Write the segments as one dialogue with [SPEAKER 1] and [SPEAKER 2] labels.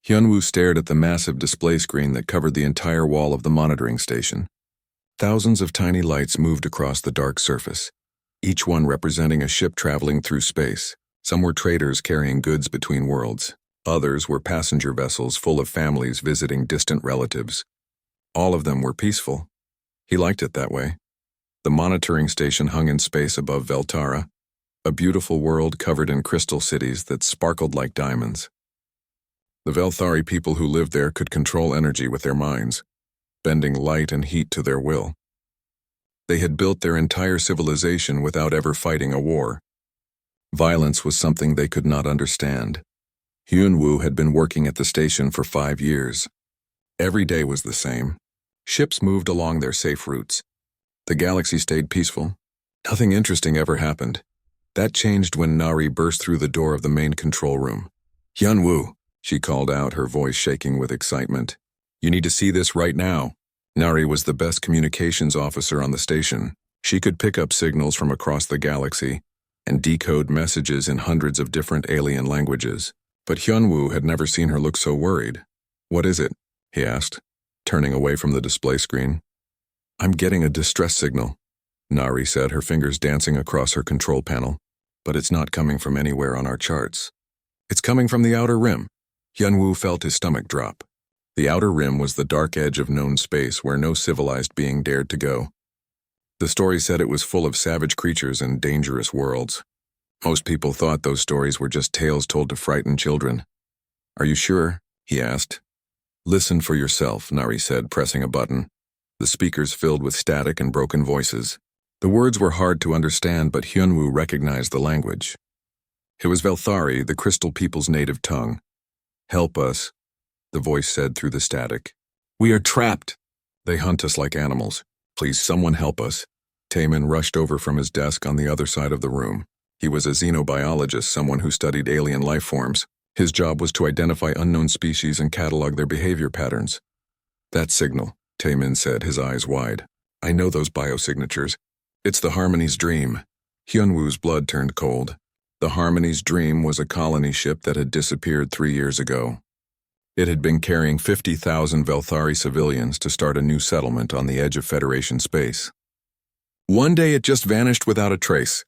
[SPEAKER 1] Hyunwoo stared at the massive display screen that covered the entire wall of the monitoring station. Thousands of tiny lights moved across the dark surface, each one representing a ship traveling through space. Some were traders carrying goods between worlds. Others were passenger vessels full of families visiting distant relatives. All of them were peaceful. He liked it that way. The monitoring station hung in space above Veltara, a beautiful world covered in crystal cities that sparkled like diamonds. The Velthari people who lived there could control energy with their minds, bending light and heat to their will. They had built their entire civilization without ever fighting a war. Violence was something they could not understand. Hyunwoo had been working at the station for 5 years. Every day was the same. Ships moved along their safe routes. The galaxy stayed peaceful. Nothing interesting ever happened. That changed when Nari burst through the door of the main control room. "Hyunwoo," she called out, her voice shaking with excitement. "You need to see this right now." Nari was the best communications officer on the station. She could pick up signals from across the galaxy and decode messages in hundreds of different alien languages. But Hyunwoo had never seen her look so worried. "What is it?" he asked, turning away from the display screen. "I'm getting a distress signal," Nari said, her fingers dancing across her control panel. "But it's not coming from anywhere on our charts. It's coming from the outer rim." Hyunwoo felt his stomach drop. The outer rim was the dark edge of known space where no civilized being dared to go. The story said it was full of savage creatures and dangerous worlds. Most people thought those stories were just tales told to frighten children. "Are you sure?" he asked. "Listen for yourself," Nari said, pressing a button. The speakers filled with static and broken voices. The words were hard to understand, but Hyunwoo recognized the language. It was Velthari, the Crystal People's native tongue. "Help us," the voice said through the static. "We are trapped. They hunt us like animals. Please, someone help us." Taemin rushed over from his desk on the other side of the room. He was a xenobiologist, someone who studied alien life forms. His job was to identify unknown species and catalog their behavior patterns. "That signal," Taemin said, his eyes wide. "I know those biosignatures. It's the Harmony's Dream." Hyunwoo's blood turned cold. The Harmony's Dream was a colony ship that had disappeared 3 years ago. It had been carrying 50,000 Velthari civilians to start a new settlement on the edge of Federation space. One day it just vanished without a trace.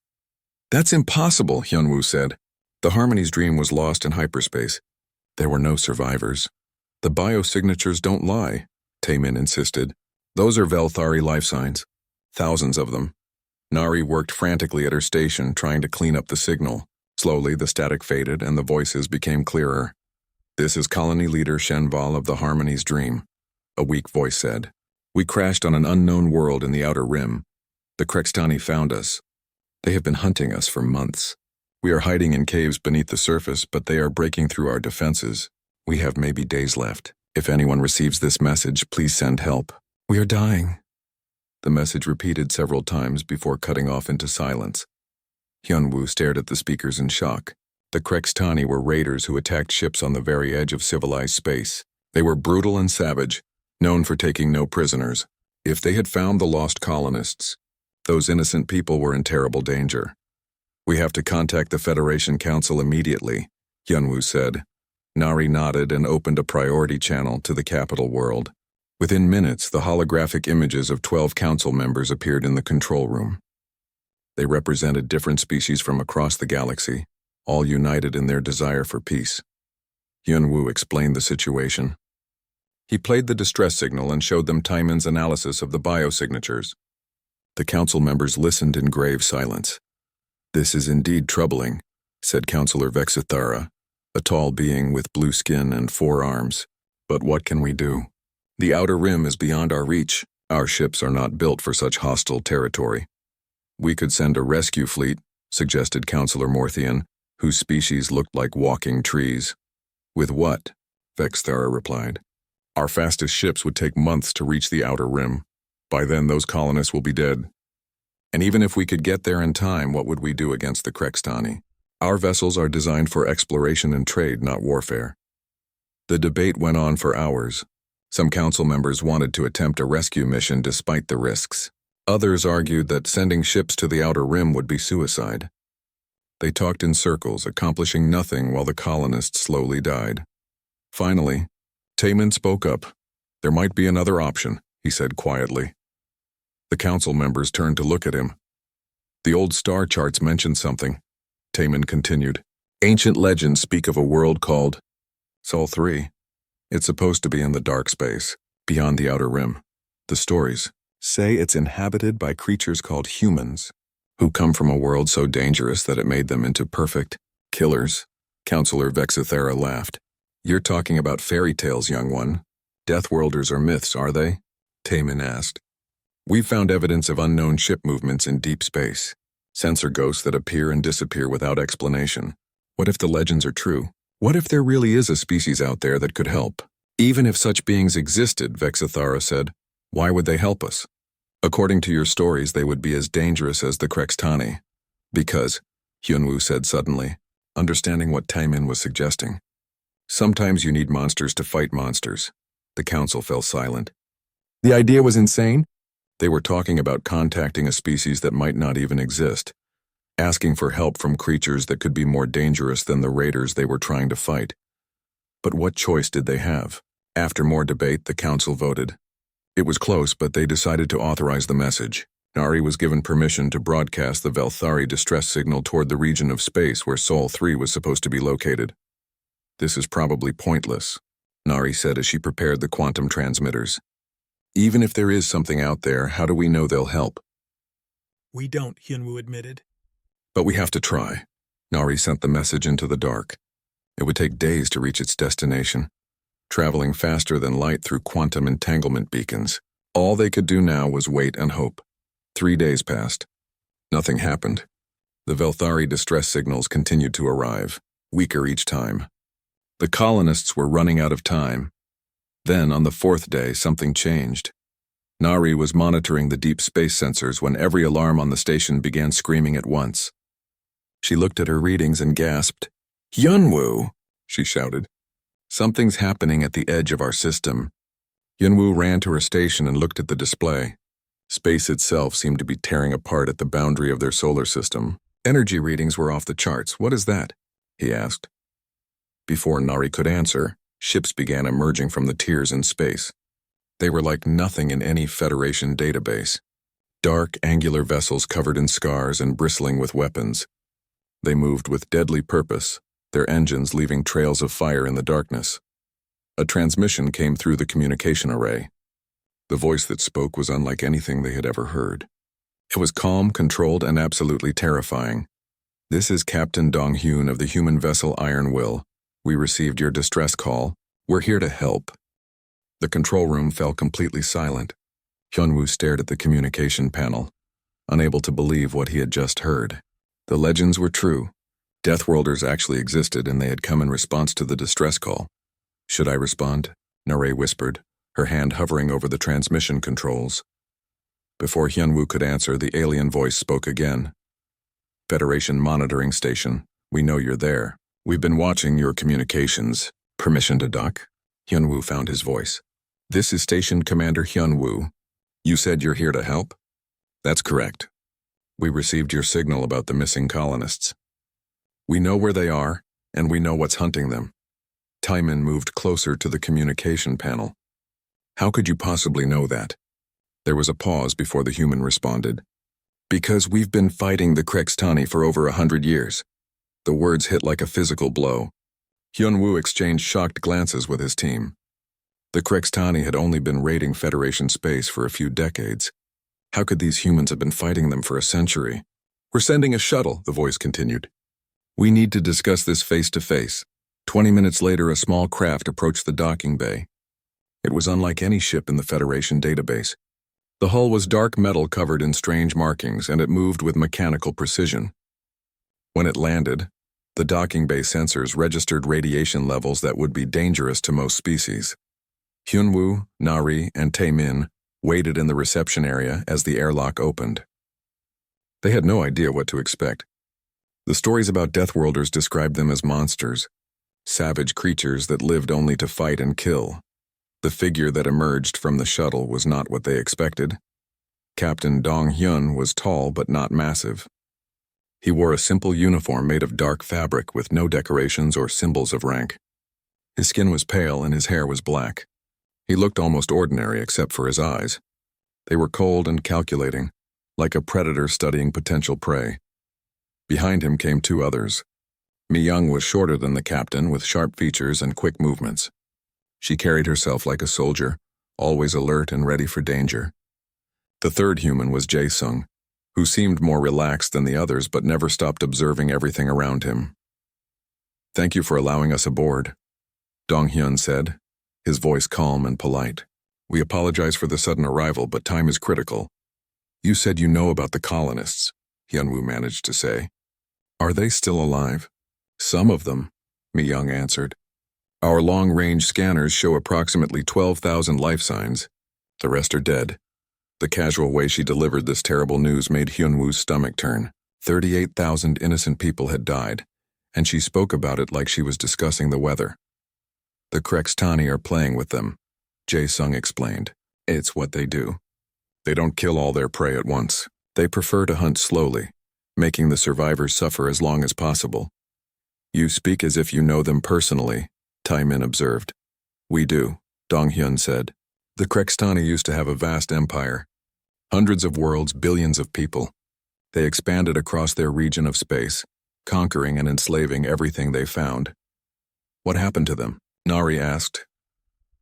[SPEAKER 1] "That's impossible," Hyunwoo said. "The Harmony's Dream was lost in hyperspace. There were no survivors." "The biosignatures don't lie," Taemin insisted. "Those are Velthari life signs. Thousands of them." Nari worked frantically at her station, trying to clean up the signal. Slowly, the static faded and the voices became clearer. "This is Colony Leader Shenval of the Harmony's Dream," a weak voice said. "We crashed on an unknown world in the Outer Rim. The Krextani found us. They have been hunting us for months. We are hiding in caves beneath the surface, but they are breaking through our defenses. We have maybe days left. If anyone receives this message, please send help. We are dying." The message repeated several times before cutting off into silence. Hyunwoo stared at the speakers in shock. The Krextani were raiders who attacked ships on the very edge of civilized space. They were brutal and savage, known for taking no prisoners. If they had found the lost colonists, those innocent people were in terrible danger. "We have to contact the Federation Council immediately," Hyunwoo said. Nari nodded and opened a priority channel to the capital world. Within minutes, the holographic images of 12 council members appeared in the control room. They represented different species from across the galaxy, all united in their desire for peace. Hyunwoo explained the situation. He played the distress signal and showed them Taiman's analysis of the biosignatures. The council members listened in grave silence. "This is indeed troubling," said Councillor Vexithara, a tall being with blue skin and 4 arms. "But what can we do? The Outer Rim is beyond our reach. Our ships are not built for such hostile territory." "We could send a rescue fleet," suggested Councillor Morthian, whose species looked like walking trees. "With what?" Vexthara replied. "Our fastest ships would take months to reach the Outer Rim. By then, those colonists will be dead. And even if we could get there in time, what would we do against the Krextani? Our vessels are designed for exploration and trade, not warfare." The debate went on for hours. Some council members wanted to attempt a rescue mission despite the risks. Others argued that sending ships to the Outer Rim would be suicide. They talked in circles, accomplishing nothing while the colonists slowly died. Finally, Taemin spoke up. There might be another option, he said quietly. The council members turned to look at him. The old star charts mentioned something. Taemin continued. Ancient legends speak of a world called Sol 3. It's supposed to be in the dark space, beyond the outer rim. The stories say it's inhabited by creatures called humans, who come from a world so dangerous that it made them into perfect killers. Counselor Vexithera laughed. You're talking about fairy tales, young one. Deathworlders are myths, are they? Taemin asked. We've found evidence of unknown ship movements in deep space, sensor ghosts that appear and disappear without explanation. What if the legends are true? What if there really is a species out there that could help? Even if such beings existed, Vexithara said, why would they help us? According to your stories, they would be as dangerous as the Krextani. Because, Hyunwoo said suddenly, understanding what Taemin was suggesting. Sometimes you need monsters to fight monsters. The council fell silent. The idea was insane. They were talking about contacting a species that might not even exist, asking for help from creatures that could be more dangerous than the raiders they were trying to fight. But what choice did they have? After more debate, the council voted. It was close, but they decided to authorize the message. Nari was given permission to broadcast the Velthari distress signal toward the region of space where Sol 3 was supposed to be located. This is probably pointless, Nari said as she prepared the quantum transmitters. Even if there is something out there, how do we know they'll help?
[SPEAKER 2] We don't, Hyunwoo admitted.
[SPEAKER 1] But we have to try. Nari sent the message into the dark. It would take days to reach its destination, traveling faster than light through quantum entanglement beacons. All they could do now was wait and hope. 3 days passed. Nothing happened. The Velthari distress signals continued to arrive, weaker each time. The colonists were running out of time. Then, on the 4th day, something changed. Nari was monitoring the deep space sensors when every alarm on the station began screaming at once. She looked at her readings and gasped. Hyunwoo, she shouted. Something's happening at the edge of our system. Hyunwoo ran to her station and looked at the display. Space itself seemed to be tearing apart at the boundary of their solar system. Energy readings were off the charts. What is that? He asked. Before Nari could answer, ships began emerging from the tiers in space. They were like nothing in any Federation database. Dark, angular vessels covered in scars and bristling with weapons. They moved with deadly purpose, their engines leaving trails of fire in the darkness. A transmission came through the communication array. The voice that spoke was unlike anything they had ever heard. It was calm, controlled, and absolutely terrifying. This is Captain Dong-hyun of the human vessel Iron Will. We received your distress call. We're here to help. The control room fell completely silent. Hyunwoo stared at the communication panel, unable to believe what he had just heard. The legends were true. Deathworlders actually existed, and they had come in response to the distress call. Should I respond? Nare whispered, her hand hovering over the transmission controls. Before Hyunwoo could answer, the alien voice spoke again. Federation monitoring station, we know you're there. We've been watching your communications. Permission to dock? Hyunwoo found his voice. This is Station Commander Hyunwoo. You said you're here to help? That's correct. We received your signal about the missing colonists. We know where they are, and we know what's hunting them. Taemin moved closer to the communication panel. How could you possibly know that? There was a pause before the human responded. Because we've been fighting the Krextani for over 100 years. The words hit like a physical blow. Hyunwoo exchanged shocked glances with his team. The Krextani had only been raiding Federation space for a few decades. How could these humans have been fighting them for a century? We're sending a shuttle, the voice continued. We need to discuss this face-to-face. 20 minutes later, a small craft approached the docking bay. It was unlike any ship in the Federation database. The hull was dark metal covered in strange markings, and it moved with mechanical precision. When it landed, the docking bay sensors registered radiation levels that would be dangerous to most species. Hyunwoo, Nari, and Taemin waited in the reception area as the airlock opened. They had no idea what to expect. The stories about Deathworlders described them as monsters, savage creatures that lived only to fight and kill. The figure that emerged from the shuttle was not what they expected. Captain Dong-hyun was tall but not massive. He wore a simple uniform made of dark fabric with no decorations or symbols of rank. His skin was pale and his hair was black. He looked almost ordinary except for his eyes. They were cold and calculating, like a predator studying potential prey. Behind him came two others. Mi-young was shorter than the captain, with sharp features and quick movements. She carried herself like a soldier, always alert and ready for danger. The third human was Jae-sung, who seemed more relaxed than the others but never stopped observing everything around him. "Thank you for allowing us aboard," Dong-hyun said, his voice calm and polite. "We apologize for the sudden arrival, but time is critical." "You said you know about the colonists," Hyunwoo managed to say. "Are they still alive?" "Some of them," Mi-young answered. "Our long-range scanners show approximately 12,000 life signs. The rest are dead." The casual way she delivered this terrible news made Hyunwoo's stomach turn. 38,000 innocent people had died, and she spoke about it like she was discussing the weather. "The Krextani are playing with them," Jae-sung explained. "It's what they do. They don't kill all their prey at once. They prefer to hunt slowly, making the survivors suffer as long as possible." "You speak as if you know them personally," Taemin observed. "We do," Dong-hyun said. "The Krextani used to have a vast empire. Hundreds of worlds, billions of people. They expanded across their region of space, conquering and enslaving everything they found." "What happened to them?" Nari asked.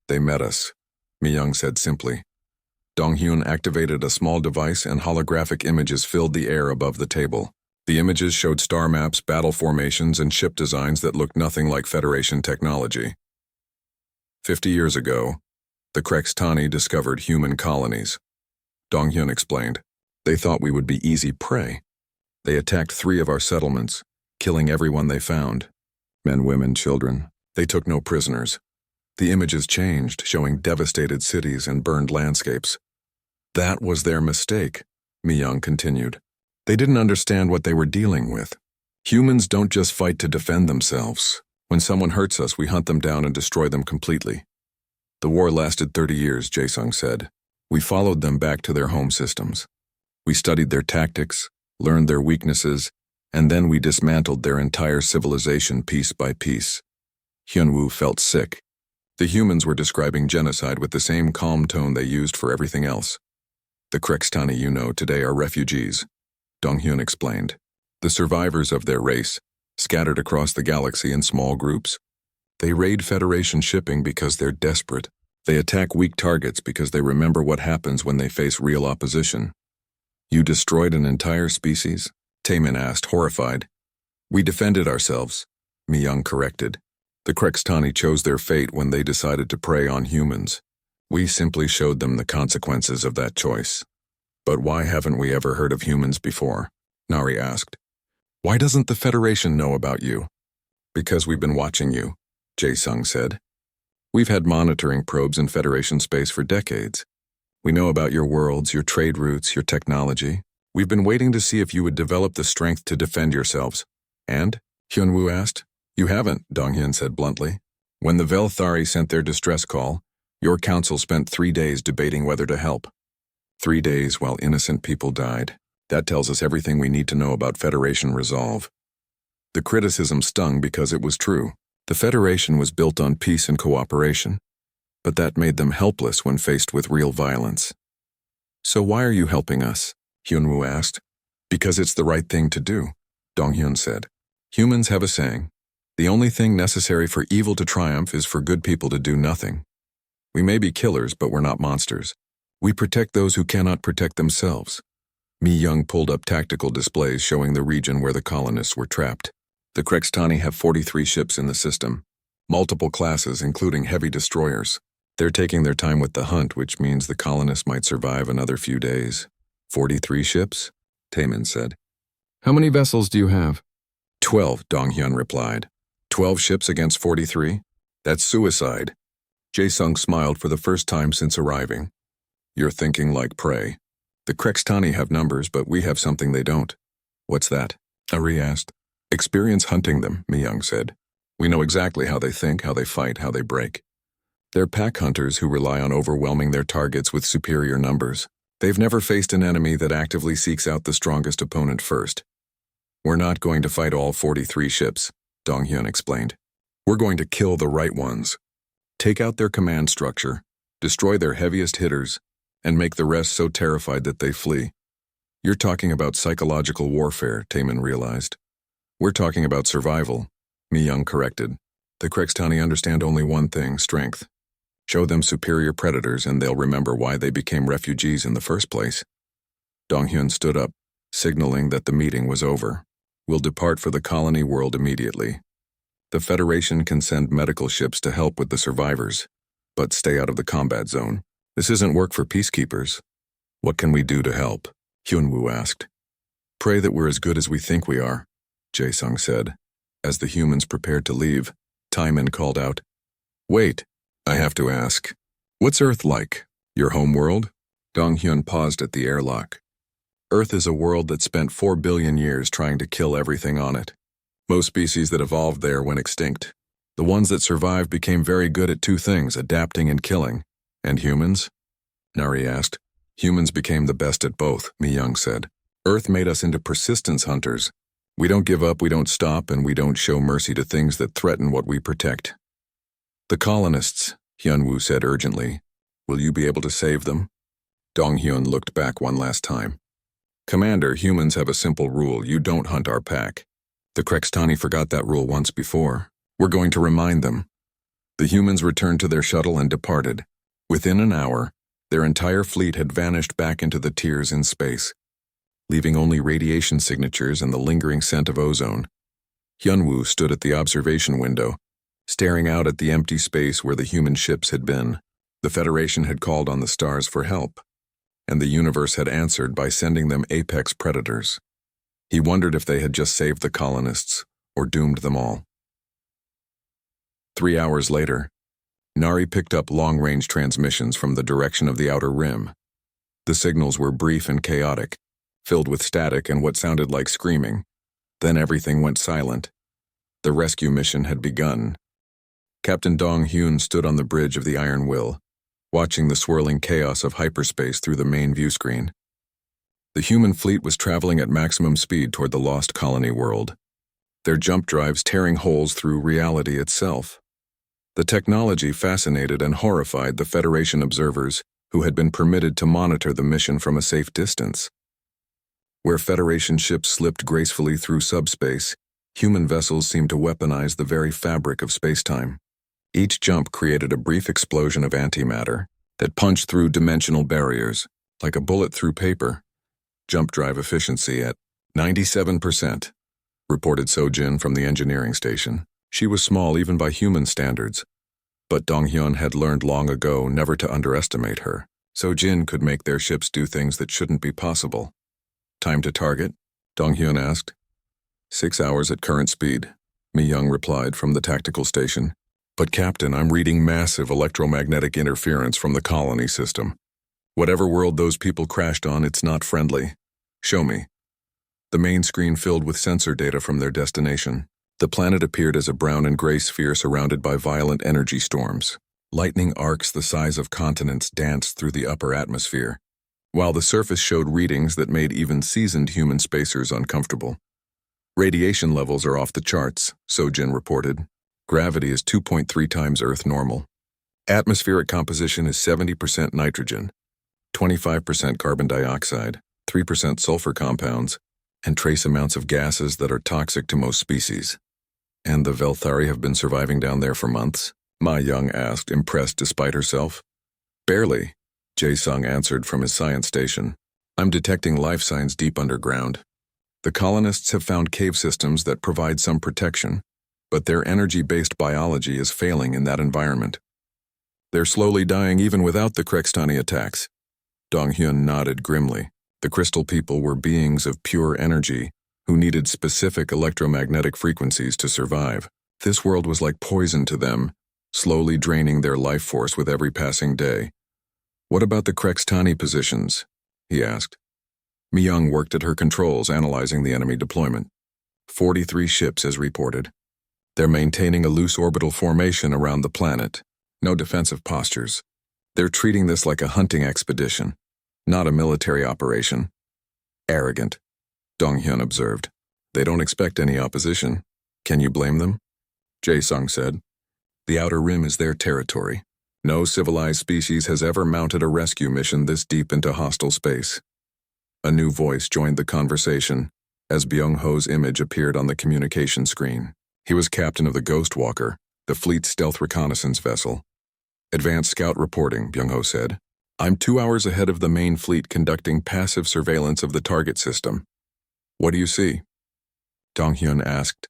[SPEAKER 1] "They met us," Mi-young said simply. Dong-hyun activated a small device and holographic images filled the air above the table. The images showed star maps, battle formations, and ship designs that looked nothing like Federation technology. 50 years ago, the Krextani discovered human colonies. Dong-hyun explained. "They thought we would be easy prey. They attacked 3 of our settlements, killing everyone they found. Men, women, children. They took no prisoners. The images changed, showing devastated cities and burned landscapes. That was their mistake," Mi-young continued. "They didn't understand what they were dealing with. Humans don't just fight to defend themselves. When someone hurts us, we hunt them down and destroy them completely." "The war lasted 30 years, Jae-sung said. "We followed them back to their home systems. We studied their tactics, learned their weaknesses, and then we dismantled their entire civilization piece by piece." Hyunwoo felt sick. The humans were describing genocide with the same calm tone they used for everything else. "The Krextani you know today are refugees," Dong-hyun explained. "The survivors of their race, scattered across the galaxy in small groups. They raid Federation shipping because they're desperate. They attack weak targets because they remember what happens when they face real opposition." "You destroyed an entire species?" Taemin asked, horrified. "We defended ourselves," Mi-young corrected. "The Krextani chose their fate when they decided to prey on humans. We simply showed them the consequences of that choice." "But why haven't we ever heard of humans before?" Nari asked. "Why doesn't the Federation know about you?" "Because we've been watching you," Jae-sung said. "We've had monitoring probes in Federation space for decades. We know about your worlds, your trade routes, your technology. We've been waiting to see if you would develop the strength to defend yourselves." "And?" Hyunwoo asked. "You haven't," Dong-hyun said bluntly. "When the Velthari sent their distress call, your council spent 3 days debating whether to help. 3 days while innocent people died. That tells us everything we need to know about Federation resolve." The criticism stung because it was true. The Federation was built on peace and cooperation, but that made them helpless when faced with real violence. "So why are you helping us?" Hyunwoo asked. "Because it's the right thing to do," Dong-hyun said. "Humans have a saying. The only thing necessary for evil to triumph is for good people to do nothing. We may be killers, but we're not monsters. We protect those who cannot protect themselves." Mi-young pulled up tactical displays showing the region where the colonists were trapped. "The Krextani have 43 ships in the system, multiple classes including heavy destroyers. They're taking their time with the hunt, which means the colonists might survive another few days." 43 ships? Taemin said. "How many vessels do you have?" 12, Dong-hyun replied. 12 ships against 43? That's suicide. Jae-sung smiled for the first time since arriving. "You're thinking like prey. The Krextani have numbers, but we have something they don't." "What's that?" Ari asked. "Experience hunting them," Mi-young said. "We know exactly how they think, how they fight, how they break. They're pack hunters who rely on overwhelming their targets with superior numbers. They've never faced an enemy that actively seeks out the strongest opponent first." "We're not going to fight all 43 ships," Dong-hyun explained. We're going to kill the right ones. Take out their command structure, destroy their heaviest hitters, and make the rest so terrified that they flee. You're talking about psychological warfare, Taemin realized. We're talking about survival, Mi-young corrected. The Krextani understand only one thing, strength. Show them superior predators and they'll remember why they became refugees in the first place. Dong-hyun stood up, signaling that the meeting was over. We'll depart for the colony world immediately. The Federation can send medical ships to help with the survivors, but stay out of the combat zone. This isn't work for peacekeepers. What can we do to help? Hyunwoo asked. Pray that we're as good as we think we are, Jae-sung said. As the humans prepared to leave, Taemin called out, Wait, I have to ask. What's Earth like? Your home world? Dong-hyun paused at the airlock. Earth is a world that spent 4 billion years trying to kill everything on it. Most species that evolved there went extinct. The ones that survived became very good at two things, adapting and killing. And humans? Nari asked. Humans became the best at both, Mi-young said. Earth made us into persistence hunters. We don't give up, we don't stop, and we don't show mercy to things that threaten what we protect. The colonists, Hyunwoo said urgently. Will you be able to save them? Dong-hyun looked back one last time. Commander, humans have a simple rule, you don't hunt our pack. The Krextani forgot that rule once before. We're going to remind them. The humans returned to their shuttle and departed. Within an hour, their entire fleet had vanished back into the tiers in space, leaving only radiation signatures and the lingering scent of ozone. Hyunwoo stood at the observation window, staring out at the empty space where the human ships had been. The Federation had called on the stars for help, and the universe had answered by sending them apex predators. He wondered if they had just saved the colonists or doomed them all. 3 hours later, Nari picked up long-range transmissions from the direction of the outer rim. The signals were brief and chaotic, filled with static and what sounded like screaming. Then everything went silent. The rescue mission had begun. Captain Dong-hyun stood on the bridge of the Iron Will, watching the swirling chaos of hyperspace through the main view screen. The human fleet was traveling at maximum speed toward the lost colony world, their jump drives tearing holes through reality itself. The technology fascinated and horrified the Federation observers who had been permitted to monitor the mission from a safe distance. Where Federation ships slipped gracefully through subspace, human vessels seemed to weaponize the very fabric of spacetime. Each jump created a brief explosion of antimatter that punched through dimensional barriers, like a bullet through paper. Jump drive efficiency at 97%, reported Sojin from the engineering station. She was small even by human standards, but Dong-hyun had learned long ago never to underestimate her. Sojin could make their ships do things that shouldn't be possible. Time to target? Dong-hyun asked. 6 hours at current speed, Mi-young replied from the tactical station. But Captain, I'm reading massive electromagnetic interference from the colony system. Whatever world those people crashed on, it's not friendly. Show me. The main screen filled with sensor data from their destination. The planet appeared as a brown and gray sphere surrounded by violent energy storms. Lightning arcs the size of continents danced through the upper atmosphere, while the surface showed readings that made even seasoned human spacers uncomfortable. Radiation levels are off the charts, Sojin reported. Gravity is 2.3 times Earth normal. Atmospheric composition is 70% nitrogen, 25% carbon dioxide, 3% sulfur compounds, and trace amounts of gases that are toxic to most species. And the Velthari have been surviving down there for months? Mi-young asked, impressed despite herself. Barely, Jae-sung answered from his science station. I'm detecting life signs deep underground. The colonists have found cave systems that provide some protection, but their energy-based biology is failing in that environment. They're slowly dying even without the Krextani attacks. Dong-hyun nodded grimly. The crystal people were beings of pure energy who needed specific electromagnetic frequencies to survive. This world was like poison to them, slowly draining their life force with every passing day. What about the Krextani positions? He asked. Mi-young worked at her controls, analyzing the enemy deployment. 43 ships as reported. They're maintaining a loose orbital formation around the planet. No defensive postures. They're treating this like a hunting expedition, not a military operation. Arrogant, Dong-hyun observed. They don't expect any opposition. Can you blame them? Jae-sung said. The Outer Rim is their territory. No civilized species has ever mounted a rescue mission this deep into hostile space. A new voice joined the conversation as Byung-ho's image appeared on the communication screen. He was captain of the Ghost Walker, the fleet's stealth reconnaissance vessel. Advanced scout reporting, Byung-ho said. I'm 2 hours ahead of the main fleet conducting passive surveillance of the target system. What do you see? Dong-hyun asked.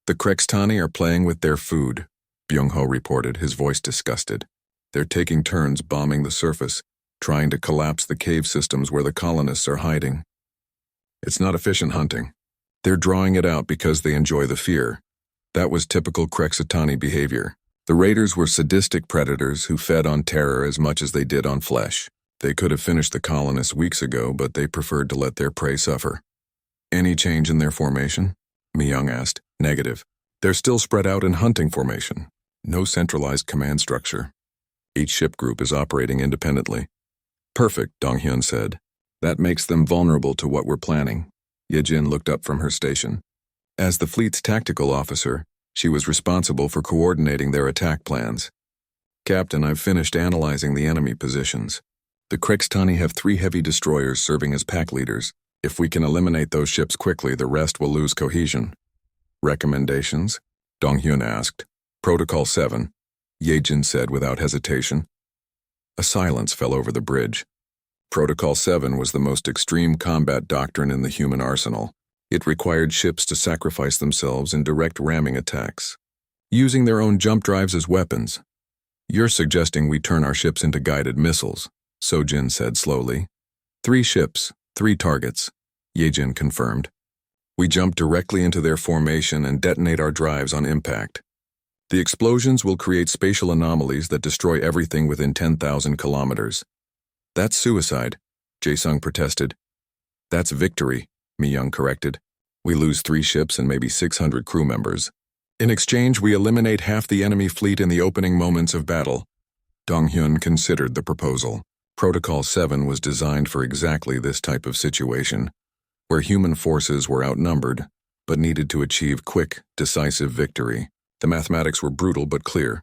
[SPEAKER 1] The Krextani are playing with their food, Byung-ho reported, his voice disgusted. They're taking turns bombing the surface, trying to collapse the cave systems where the colonists are hiding. It's not efficient hunting. They're drawing it out because they enjoy the fear. That was typical Krextani behavior. The raiders were sadistic predators who fed on terror as much as they did on flesh. They could have finished the colonists weeks ago, but they preferred to let their prey suffer. Any change in their formation? Mi-young asked. Negative. They're still spread out in hunting formation. No centralized command structure. Each ship group is operating independently. Perfect, Dong-hyun said. That makes them vulnerable to what we're planning. Ye-jin looked up from her station. As the fleet's tactical officer, she was responsible for coordinating their attack plans. Captain, I've finished analyzing the enemy positions. The Krextani have 3 heavy destroyers serving as pack leaders. If we can eliminate those ships quickly, the rest will lose cohesion. Recommendations? Dong-hyun asked. Protocol 7, Ye-jin said without hesitation. A silence fell over the bridge. Protocol 7 was the most extreme combat doctrine in the human arsenal. It required ships to sacrifice themselves in direct ramming attacks, using their own jump drives as weapons. You're suggesting we turn our ships into guided missiles, So-jin said slowly. 3 ships, 3 targets, Ye-jin confirmed. We jump directly into their formation and detonate our drives on impact. The explosions will create spatial anomalies that destroy everything within 10,000 kilometers. That's suicide, Jae-sung protested. That's victory, Mi-young corrected. We lose 3 ships and maybe 600 crew members. In exchange, we eliminate half the enemy fleet in the opening moments of battle. Dong-hyun considered the proposal. Protocol 7 was designed for exactly this type of situation, where human forces were outnumbered, but needed to achieve quick, decisive victory. The mathematics were brutal but clear.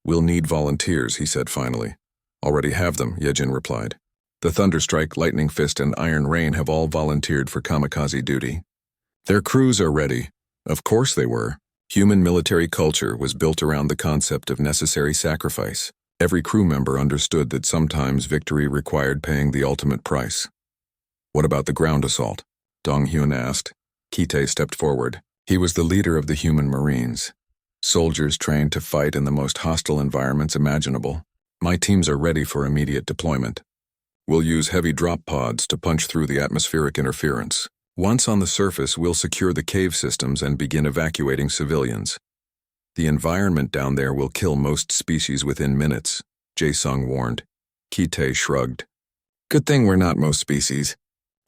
[SPEAKER 1] We'll need volunteers, he said finally. Already have them, Ye-jin replied. The Thunderstrike, Lightning Fist, and Iron Rain have all volunteered for kamikaze duty. Their crews are ready. Of course they were. Human military culture was built around the concept of necessary sacrifice. Every crew member understood that sometimes victory required paying the ultimate price. What about the ground assault? Dong-hyun asked. Ki-tae stepped forward. He was the leader of the human Marines. Soldiers trained to fight in the most hostile environments imaginable. My teams are ready for immediate deployment. We'll use heavy drop pods to punch through the atmospheric interference. Once on the surface, we'll secure the cave systems and begin evacuating civilians. The environment down there will kill most species within minutes, Jae-sung warned. Ki-tae shrugged. Good thing we're not most species.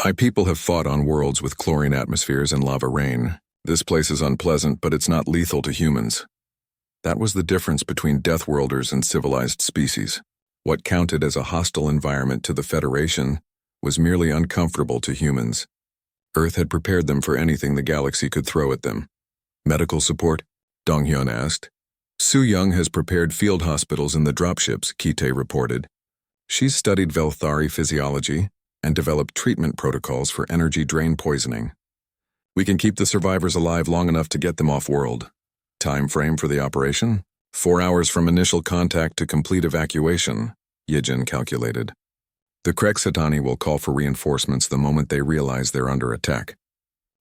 [SPEAKER 1] My people have fought on worlds with chlorine atmospheres and lava rain. This place is unpleasant, but it's not lethal to humans. That was the difference between Deathworlders and civilized species. What counted as a hostile environment to the Federation was merely uncomfortable to humans. Earth had prepared them for anything the galaxy could throw at them. Medical support? Dong-hyun asked. Su-young has prepared field hospitals in the dropships, Ki-tae reported. She's studied Velthari physiology and developed treatment protocols for energy drain poisoning. We can keep the survivors alive long enough to get them off-world. Time frame for the operation? 4 hours from initial contact to complete evacuation, Ye-jin calculated. The Krextani will call for reinforcements the moment they realize they're under attack.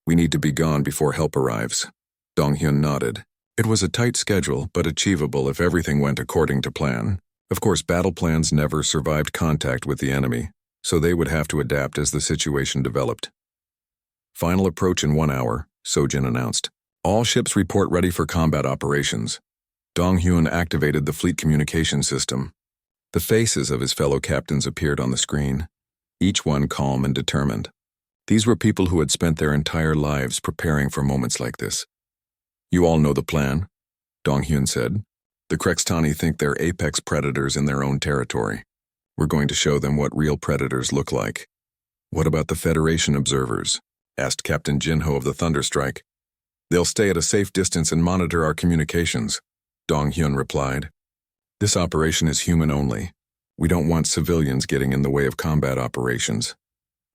[SPEAKER 1] We need to be gone before help arrives. Dong-hyun nodded. It was a tight schedule, but achievable if everything went according to plan. Of course, battle plans never survived contact with the enemy, so they would have to adapt as the situation developed. Final approach in 1 hour, So-jin announced. All ships report ready for combat operations. Dong-hyun activated the fleet communication system. The faces of his fellow captains appeared on the screen, each one calm and determined. These were people who had spent their entire lives preparing for moments like this. You all know the plan, Dong-hyun said. The Krextani think they're apex predators in their own territory. We're going to show them what real predators look like. What about the Federation observers? Asked Captain Jinho of the Thunderstrike. They'll stay at a safe distance and monitor our communications, Dong Hyun replied. This operation is human only. We don't want civilians getting in the way of combat operations.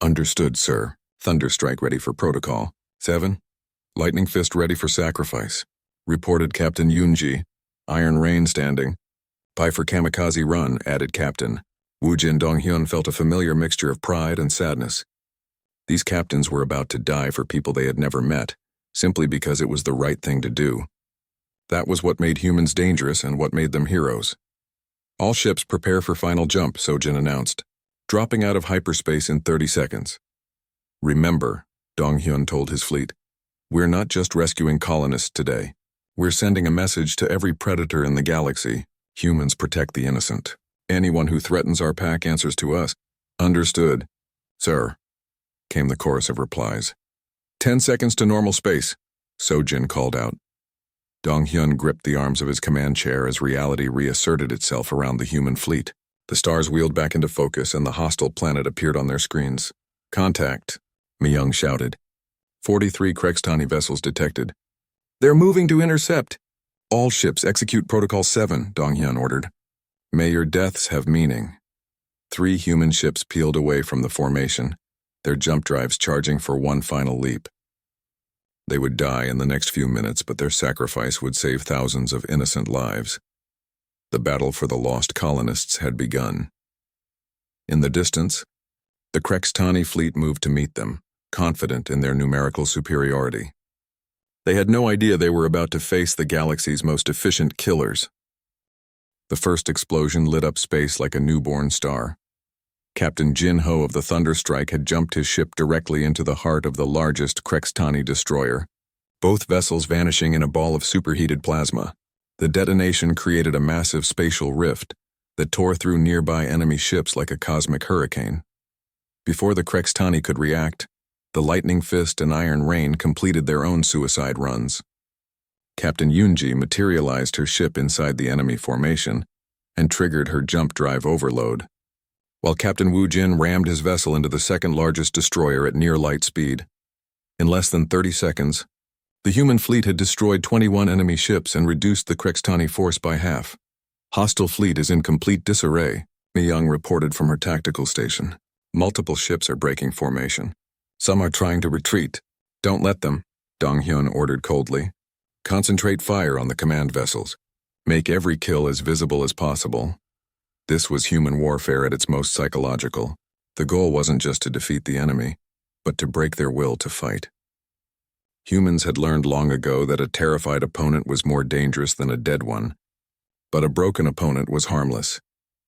[SPEAKER 1] Understood, sir. Thunderstrike ready for protocol. 7. Lightning Fist ready for sacrifice. Reported Captain Yoonji. Iron Rain standing. Pi for kamikaze run, added Captain. Woojin Donghyun felt a familiar mixture of pride and sadness. These captains were about to die for people they had never met, simply because it was the right thing to do. That was what made humans dangerous and what made them heroes. All ships prepare for final jump, Sojin announced, dropping out of hyperspace in 30 seconds. Remember, Donghyun told his fleet, we're not just rescuing colonists today. We're sending a message to every predator in the galaxy. Humans protect the innocent. Anyone who threatens our pack answers to us. Understood, sir, came the chorus of replies. 10 seconds to normal space, Sojin called out. Donghyun gripped the arms of his command chair as reality reasserted itself around the human fleet. The stars wheeled back into focus and the hostile planet appeared on their screens. Contact, Myung shouted. 43 Krekstani vessels detected. They're moving to intercept. All ships execute Protocol 7, Donghyun ordered. May your deaths have meaning. 3 human ships peeled away from the formation, their jump drives charging for one final leap. They would die in the next few minutes, but their sacrifice would save thousands of innocent lives. The battle for the lost colonists had begun. In the distance, the Krekstani fleet moved to meet them, confident in their numerical superiority. They had no idea they were about to face the galaxy's most efficient killers. The first explosion lit up space like a newborn star. Captain Jin Ho of the Thunderstrike had jumped his ship directly into the heart of the largest Krekstani destroyer, both vessels vanishing in a ball of superheated plasma. The detonation created a massive spatial rift that tore through nearby enemy ships like a cosmic hurricane. Before the Krekstani could react, the Lightning Fist and Iron Rain completed their own suicide runs. Captain Yoonji materialized her ship inside the enemy formation and triggered her jump drive overload, while Captain Woojin rammed his vessel into the second largest destroyer at near light speed. In less than 30 seconds, the human fleet had destroyed 21 enemy ships and reduced the Krekstani force by half. Hostile fleet is in complete disarray, Myung reported from her tactical station. Multiple ships are breaking formation. Some are trying to retreat. Don't let them, Donghyun ordered coldly. Concentrate fire on the command vessels. Make every kill as visible as possible. This was human warfare at its most psychological. The goal wasn't just to defeat the enemy, but to break their will to fight. Humans had learned long ago that a terrified opponent was more dangerous than a dead one. But a broken opponent was harmless.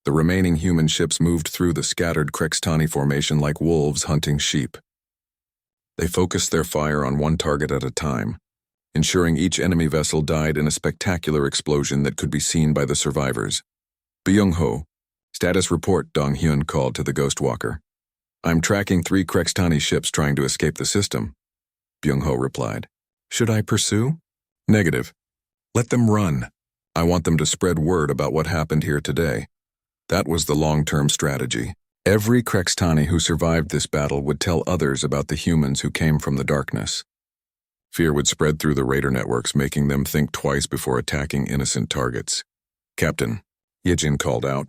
[SPEAKER 1] The remaining human ships moved through the scattered Krekstani formation like wolves hunting sheep. They focused their fire on one target at a time, ensuring each enemy vessel died in a spectacular explosion that could be seen by the survivors. Byung-ho, status report, Dong-hyun called to the Ghostwalker. I'm tracking 3 Krekstani ships trying to escape the system, Byung-ho replied. Should I pursue? Negative. Let them run. I want them to spread word about what happened here today. That was the long-term strategy. Every Krekstani who survived this battle would tell others about the humans who came from the darkness. Fear would spread through the raider networks, making them think twice before attacking innocent targets. Captain, Yejin called out.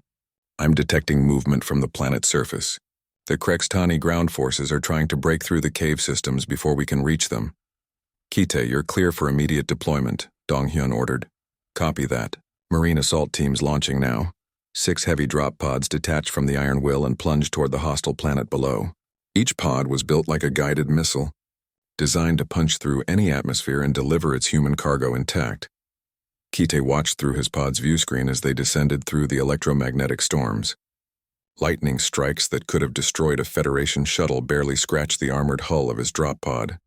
[SPEAKER 1] I'm detecting movement from the planet's surface. The Krekstani ground forces are trying to break through the cave systems before we can reach them. Kite, you're clear for immediate deployment, Dong-hyun ordered. Copy that. Marine assault teams launching now. 6 heavy drop pods detached from the Iron Will and plunged toward the hostile planet below. Each pod was built like a guided missile, designed to punch through any atmosphere and deliver its human cargo intact. Kite watched through his pod's view screen as they descended through the electromagnetic storms. Lightning strikes that could have destroyed a Federation shuttle barely scratched the armored hull of his drop pod.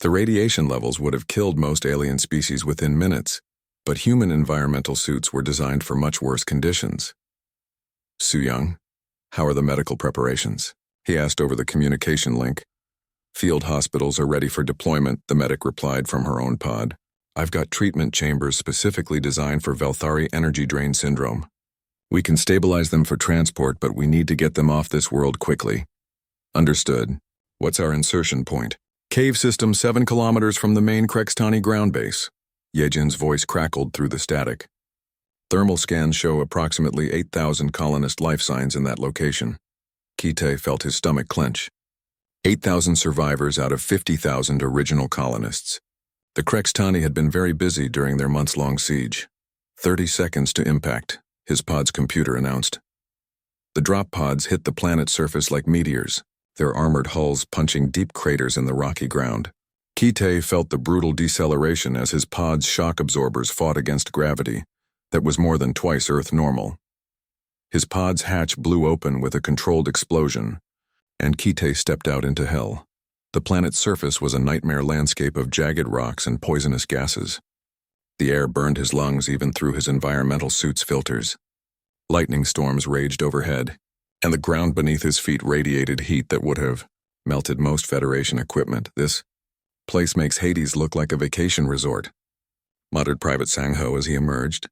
[SPEAKER 1] The radiation levels would have killed most alien species within minutes, but human environmental suits were designed for much worse conditions. Soo-young, how are the medical preparations? He asked over the communication link. Field hospitals are ready for deployment, the medic replied from her own pod. I've got treatment chambers specifically designed for Velthari energy drain syndrome. We can stabilize them for transport, but we need to get them off this world quickly. Understood. What's our insertion point? Cave system 7 kilometers from the main Krextani ground base. Yejin's voice crackled through the static. Thermal scans show approximately 8,000 colonist life signs in that location. Kite felt his stomach clench. 8,000 survivors out of 50,000 original colonists. The Krextani had been very busy during their months-long siege. 30 seconds to impact, his pod's computer announced. The drop pods hit the planet's surface like meteors, their armored hulls punching deep craters in the rocky ground. Kite felt the brutal deceleration as his pod's shock absorbers fought against gravity that was more than twice Earth normal. His pod's hatch blew open with a controlled explosion, and Kite stepped out into hell. The planet's surface was a nightmare landscape of jagged rocks and poisonous gases. The air burned his lungs even through his environmental suit's filters. Lightning storms raged overhead, and the ground beneath his feet radiated heat that would have melted most Federation equipment. "This place makes Hades look like a vacation resort," muttered Private Sangho as he emerged.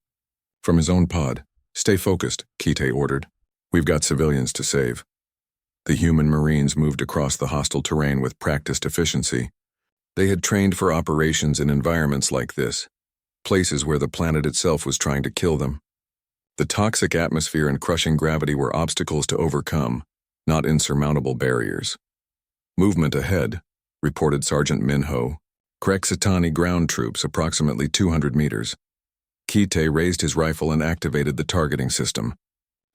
[SPEAKER 1] From his own pod, "Stay focused," Kite ordered. "We've got civilians to save." The human Marines moved across the hostile terrain with practiced efficiency. They had trained for operations in environments like this, places where the planet itself was trying to kill them. The toxic atmosphere and crushing gravity were obstacles to overcome, not insurmountable barriers. "Movement ahead," reported Sergeant Minho. "Krextani ground troops approximately 200 meters. Kite raised his rifle and activated the targeting system.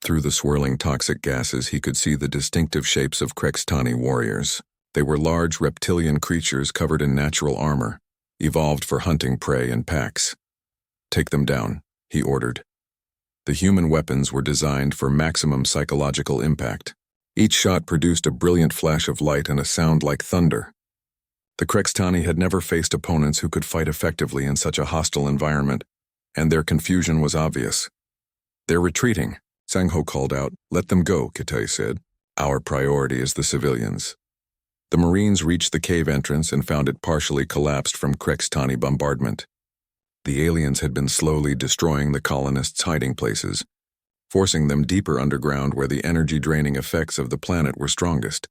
[SPEAKER 1] Through the swirling toxic gases, he could see the distinctive shapes of Krextani warriors. They were large reptilian creatures covered in natural armor, evolved for hunting prey in packs. "Take them down," he ordered. The human weapons were designed for maximum psychological impact. Each shot produced a brilliant flash of light and a sound like thunder. The Krextani had never faced opponents who could fight effectively in such a hostile environment, and their confusion was obvious. "They're retreating," Sangho called out. "Let them go," Kite said. "Our priority is the civilians." The Marines reached the cave entrance and found it partially collapsed from Krextani bombardment. The aliens had been slowly destroying the colonists' hiding places, forcing them deeper underground where the energy-draining effects of the planet were strongest.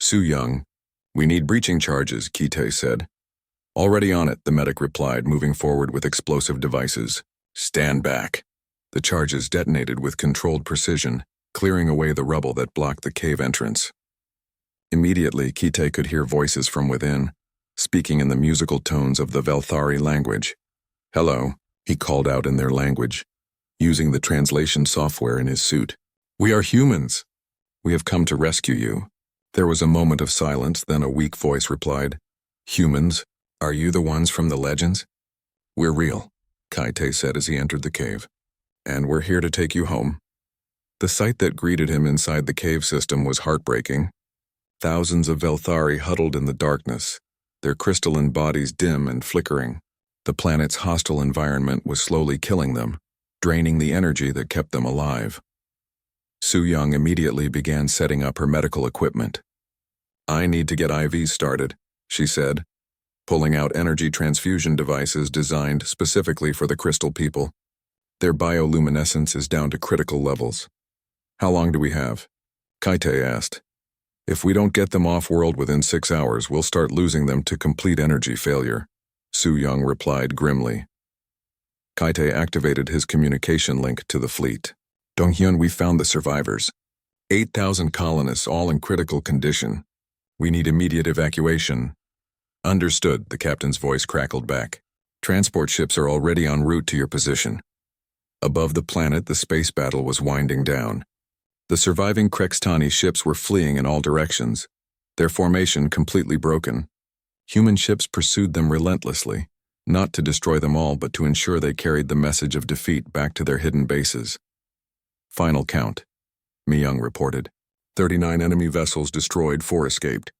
[SPEAKER 1] "Su Young, we need breaching charges," Kite said. "Already on it," the medic replied, moving forward with explosive devices. "Stand back." The charges detonated with controlled precision, clearing away the rubble that blocked the cave entrance. Immediately, Kite could hear voices from within, speaking in the musical tones of the Velthari language. "Hello," he called out in their language, using the translation software in his suit. "We are humans. We have come to rescue you." There was a moment of silence, then a weak voice replied, "Humans? Are you the ones from the legends?" "We're real," Kite said as he entered the cave. "And we're here to take you home." The sight that greeted him inside the cave system was heartbreaking. Thousands of Velthari huddled in the darkness, their crystalline bodies dim and flickering. The planet's hostile environment was slowly killing them, draining the energy that kept them alive. Su Young immediately began setting up her medical equipment. "I need to get IVs started," she said, pulling out energy transfusion devices designed specifically for the crystal people. "Their bioluminescence is down to critical levels." "How long do we have?" Kite asked. "If we don't get them off-world within 6 hours, we'll start losing them to complete energy failure," Su Young replied grimly. Kite activated his communication link to the fleet. "Donghyun, we found the survivors. 8,000 colonists, all in critical condition. We need immediate evacuation." "Understood," the captain's voice crackled back. "Transport ships are already en route to your position." Above the planet, the space battle was winding down. The surviving Krextani ships were fleeing in all directions, their formation completely broken. Human ships pursued them relentlessly, not to destroy them all but to ensure they carried the message of defeat back to their hidden bases. "Final count," Mi-young reported. 39 enemy vessels destroyed, 4 escaped.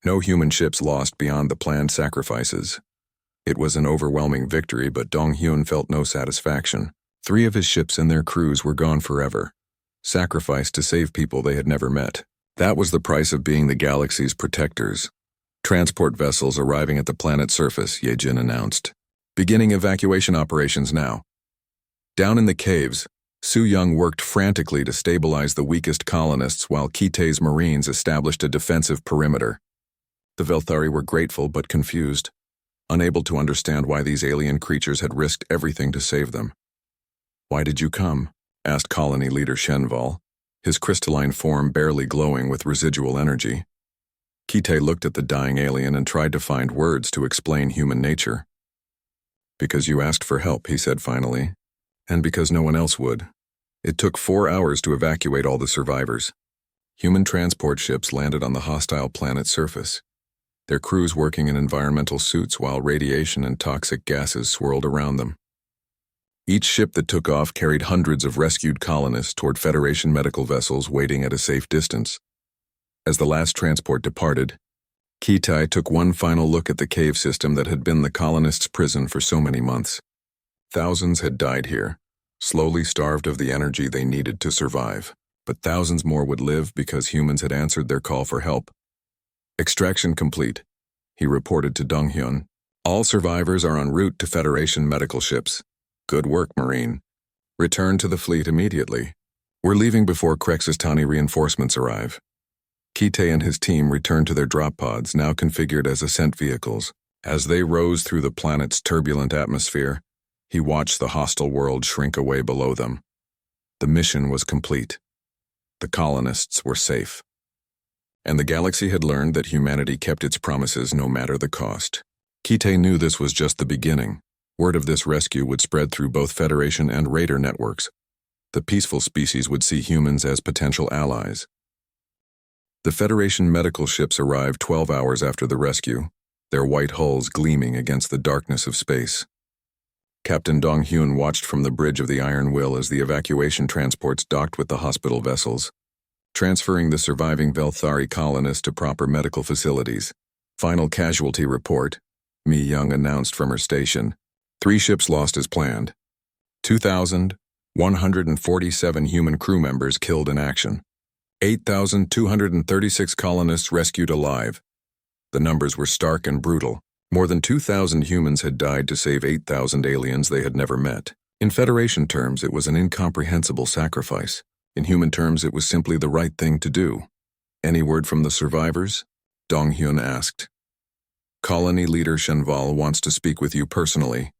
[SPEAKER 1] No human ships lost beyond the planned sacrifices. It was an overwhelming victory, but Dong-hyun felt no satisfaction. 3 of his ships and their crews were gone forever, sacrificed to save people they had never met. That was the price of being the galaxy's protectors. "Transport vessels arriving at the planet's surface," Yejin announced. "Beginning evacuation operations now." Down in the caves, Su Young worked frantically to stabilize the weakest colonists while Kite's Marines established a defensive perimeter. The Velthari were grateful but confused, unable to understand why these alien creatures had risked everything to save them. "Why did you come?" asked colony leader Shenval, his crystalline form barely glowing with residual energy. Kite looked at the dying alien and tried to find words to explain human nature. "Because you asked for help," he said finally, "and because no one else would. It took 4 hours to evacuate all the survivors. Human transport ships landed on the hostile planet's surface, their crews working in environmental suits while radiation and toxic gases swirled around them. Each ship that took off carried hundreds of rescued colonists toward Federation medical vessels waiting at a safe distance. As the last transport departed, Kitai took one final look at the cave system that had been the colonists' prison for so many months. Thousands had died here, slowly starved of the energy they needed to survive, but thousands more would live because humans had answered their call for help. "Extraction complete," he reported to Donghyun. "All survivors are en route to Federation medical ships. Good work, Marine. Return to the fleet immediately. We're leaving before Krexistani reinforcements arrive." Kite and his team returned to their drop pods, now configured as ascent vehicles. As they rose through the planet's turbulent atmosphere, he watched the hostile world shrink away below them. The mission was complete. The colonists were safe. And the galaxy had learned that humanity kept its promises no matter the cost. Kite knew this was just the beginning. Word of this rescue would spread through both Federation and Raider networks. The peaceful species would see humans as potential allies. The Federation medical ships arrived 12 hours after the rescue, their white hulls gleaming against the darkness of space. Captain Dong-hyun watched from the bridge of the Iron Will as the evacuation transports docked with the hospital vessels, transferring the surviving Velthari colonists to proper medical facilities. "Final casualty report," Mi Young announced from her station. 3 ships lost as planned. 2,147 human crew members killed in action. 8,236 colonists rescued alive. The numbers were stark and brutal. More than 2,000 humans had died to save 8,000 aliens they had never met. In Federation terms, it was an incomprehensible sacrifice. In human terms, it was simply the right thing to do. "Any word from the survivors?" Dong-hyun asked. "Colony leader Shenval wants to speak with you personally."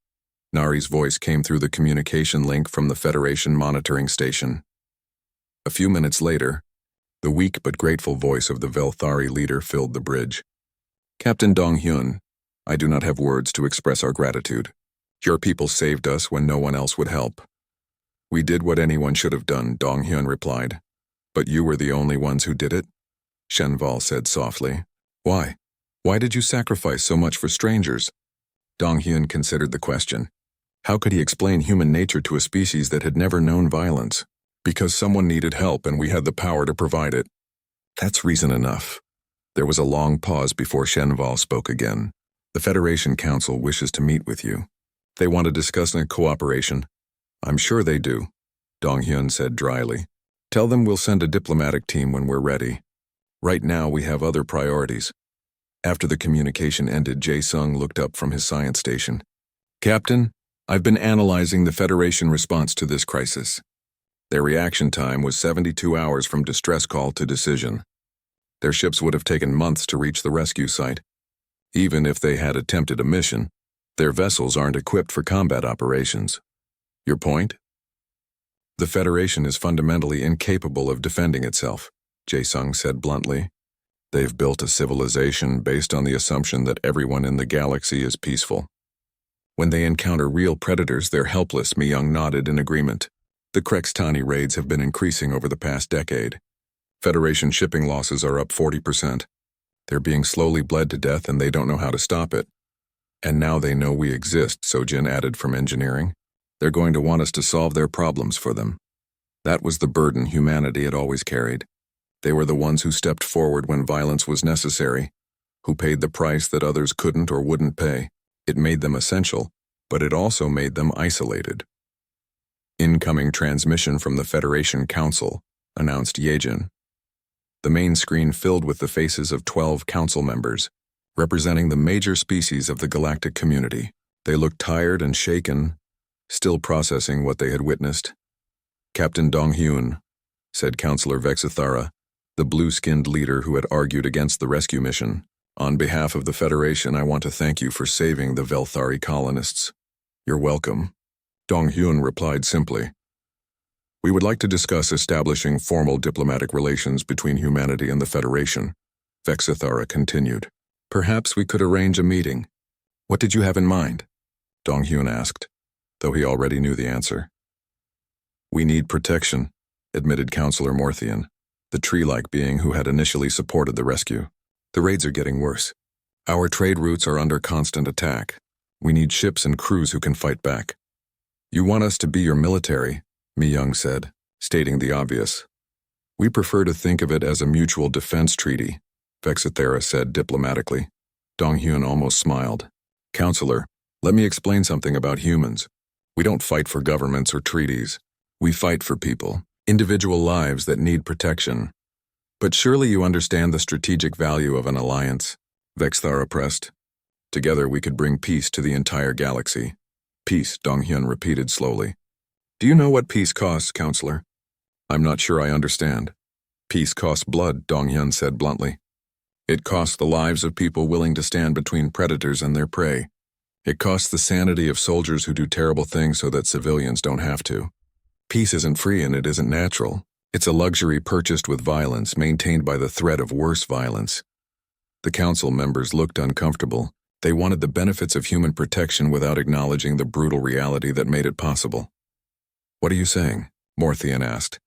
[SPEAKER 1] Nari's voice came through the communication link from the Federation monitoring station. A few minutes later, the weak but grateful voice of the Velthari leader filled the bridge. "Captain Dong-hyun, I do not have words to express our gratitude. Your people saved us when no one else would help." "We did what anyone should have done," Dong-hyun replied. "But you were the only ones who did it," Shenval said softly. "Why? Why did you sacrifice so much for strangers?" Dong-hyun considered the question. How could he explain human nature to a species that had never known violence? "Because someone needed help and we had the power to provide it." "That's reason enough." There was a long pause before Shenval spoke again. "The Federation Council wishes to meet with you. They want to discuss a cooperation." "I'm sure they do," Dong-hyun said dryly. "Tell them we'll send a diplomatic team when we're ready. Right now we have other priorities." After the communication ended, Jae-sung looked up from his science station. "Captain, I've been analyzing the Federation response to this crisis. Their reaction time was 72 hours from distress call to decision. Their ships would have taken months to reach the rescue site. Even if they had attempted a mission, their vessels aren't equipped for combat operations. Your point?" "The Federation is fundamentally incapable of defending itself," Jae-sung said bluntly. "They've built a civilization based on the assumption that everyone in the galaxy is peaceful. When they encounter real predators, they're helpless." Mi-young nodded in agreement. "The Krextani raids have been increasing over the past decade. Federation shipping losses are up 40%. They're being slowly bled to death and they don't know how to stop it. And now they know we exist," Sojin added from engineering. "They're going to want us to solve their problems for them." That was the burden humanity had always carried. They were the ones who stepped forward when violence was necessary, who paid the price that others couldn't or wouldn't pay. It made them essential, but it also made them isolated. "Incoming transmission from the Federation Council," announced Yejin. The main screen filled with the faces of 12 council members, representing the major species of the galactic community. They looked tired and shaken, still processing what they had witnessed. "Captain Dong-hyun," said Councillor Vexithara, the blue-skinned leader who had argued against the rescue mission, On behalf of the Federation, I want to thank you for saving the Velthari colonists. You're welcome. Dong-hyun replied simply. We would like to discuss establishing formal diplomatic relations between humanity and the Federation, Vexithara continued. Perhaps we could arrange a meeting. What did you have in mind? Dong-hyun asked, though he already knew the answer. We need protection, admitted Counselor Morthian, the tree-like being who had initially supported the rescue. The raids are getting worse. Our trade routes are under constant attack. We need ships and crews who can fight back. You want us to be your military, Mi-young said, stating the obvious. We prefer to think of it as a mutual defense treaty, Vexithara said diplomatically. Dong-hyun almost smiled. Counselor, let me explain something about humans. We don't fight for governments or treaties. We fight for people, individual lives that need protection. But surely you understand the strategic value of an alliance, Vexithara pressed. Together we could bring peace to the entire galaxy. Peace, Dong-hyun repeated slowly. Do you know what peace costs, Counselor? I'm not sure I understand. Peace costs blood, Dong-hyun said bluntly. It costs the lives of people willing to stand between predators and their prey. It costs the sanity of soldiers who do terrible things so that civilians don't have to. Peace isn't free and it isn't natural. It's a luxury purchased with violence, maintained by the threat of worse violence. The council members looked uncomfortable. They wanted the benefits of human protection without acknowledging the brutal reality that made it possible. What are you saying? Morthian asked.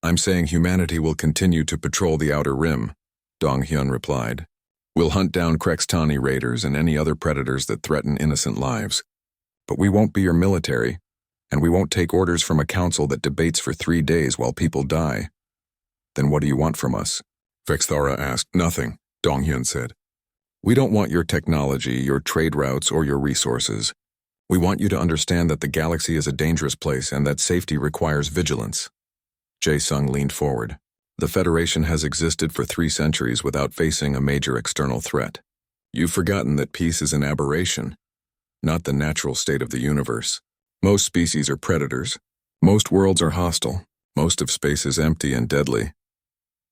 [SPEAKER 1] I'm saying humanity will continue to patrol the Outer Rim, Dong-hyun replied. We'll hunt down Krextani raiders and any other predators that threaten innocent lives. But we won't be your military, and we won't take orders from a council that debates for 3 days while people die. Then what do you want from us? Vexithara asked. Nothing, Dong-hyun said. We don't want your technology, your trade routes, or your resources. We want you to understand that the galaxy is a dangerous place and that safety requires vigilance. Jae-sung leaned forward. The Federation has existed for 3 centuries without facing a major external threat. You've forgotten that peace is an aberration, not the natural state of the universe. Most species are predators. Most worlds are hostile. Most of space is empty and deadly.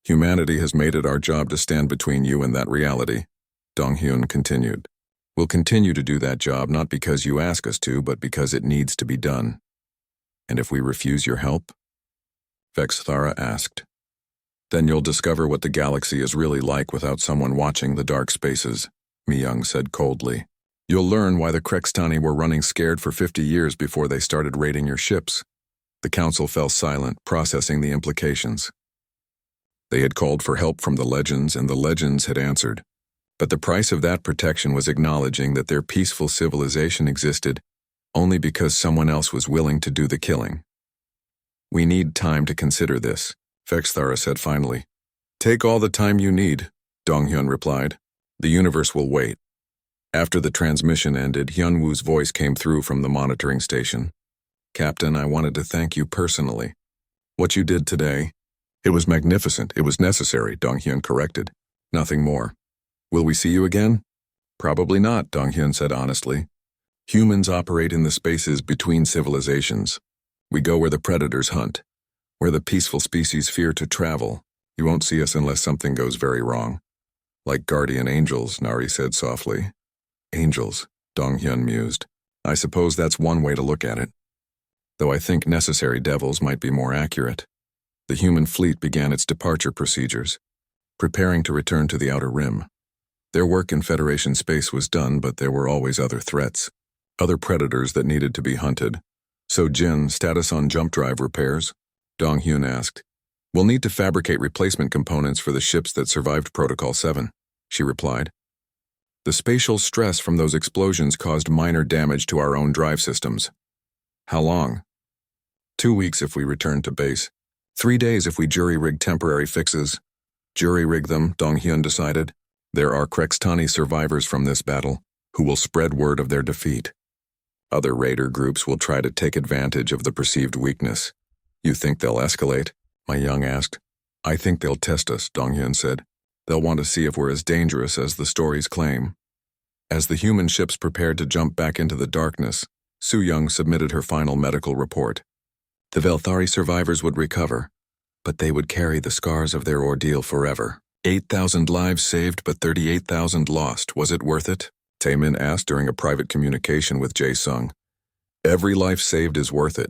[SPEAKER 1] Humanity has made it our job to stand between you and that reality, Dong-hyun continued. We'll continue to do that job not because you ask us to, but because it needs to be done. And if we refuse your help? Vexithara asked. Then you'll discover what the galaxy is really like without someone watching the dark spaces, Mi-young said coldly. You'll learn why the Krextani were running scared for 50 years before they started raiding your ships. The council fell silent, processing the implications. They had called for help from the legends, and the legends had answered. But the price of that protection was acknowledging that their peaceful civilization existed only because someone else was willing to do the killing. We need time to consider this, Vexithara said finally. Take all the time you need, Dong-hyun replied. The universe will wait. After the transmission ended, Hyunwoo's voice came through from the monitoring station. Captain, I wanted to thank you personally. What you did today, it was magnificent. It was necessary, Dong-hyun corrected. Nothing more. Will we see you again? Probably not, Dong-hyun said honestly. Humans operate in the spaces between civilizations. We go where the predators hunt, where the peaceful species fear to travel. You won't see us unless something goes very wrong. Like guardian angels, Nari said softly. Angels, Dong-hyun mused. I suppose that's one way to look at it. Though I think necessary devils might be more accurate. The human fleet began its departure procedures, preparing to return to the Outer Rim. Their work in Federation space was done, but there were always other threats, other predators that needed to be hunted. So Jin, status on jump drive repairs? Dong-hyun asked. We'll need to fabricate replacement components for the ships that survived Protocol 7, she replied. The spatial stress from those explosions caused minor damage to our own drive systems. How long? 2 weeks if we return to base. 3 days if we jury-rig temporary fixes. Jury-rig them, Dong-hyun decided. There are Krextani survivors from this battle who will spread word of their defeat. Other raider groups will try to take advantage of the perceived weakness. You think they'll escalate? Mi-young asked. I think they'll test us, Dong-hyun said. They'll want to see if we're as dangerous as the stories claim. As the human ships prepared to jump back into the darkness, Su-young submitted her final medical report. The Velthari survivors would recover, but they would carry the scars of their ordeal forever. 8,000 lives saved but 38,000 lost. Was it worth it? Taemin asked during a private communication with Jae-sung. Every life saved is worth it,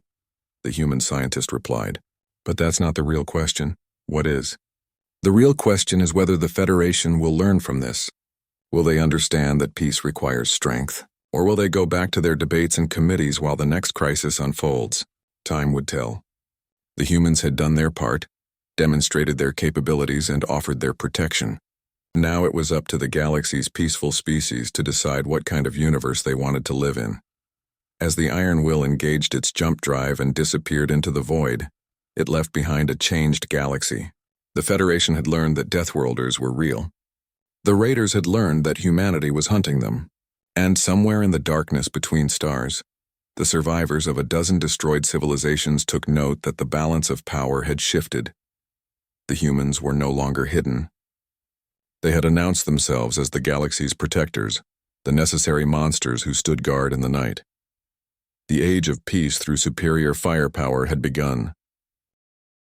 [SPEAKER 1] the human scientist replied. But that's not the real question. What is? The real question is whether the Federation will learn from this. Will they understand that peace requires strength? Or will they go back to their debates and committees while the next crisis unfolds? Time would tell. The humans had done their part, demonstrated their capabilities, and offered their protection. Now it was up to the galaxy's peaceful species to decide what kind of universe they wanted to live in. As the Iron Will engaged its jump drive and disappeared into the void, it left behind a changed galaxy. The Federation had learned that Deathworlders were real. The Raiders had learned that humanity was hunting them. And somewhere in the darkness between stars, the survivors of a dozen destroyed civilizations took note that the balance of power had shifted. The humans were no longer hidden. They had announced themselves as the galaxy's protectors, the necessary monsters who stood guard in the night. The age of peace through superior firepower had begun.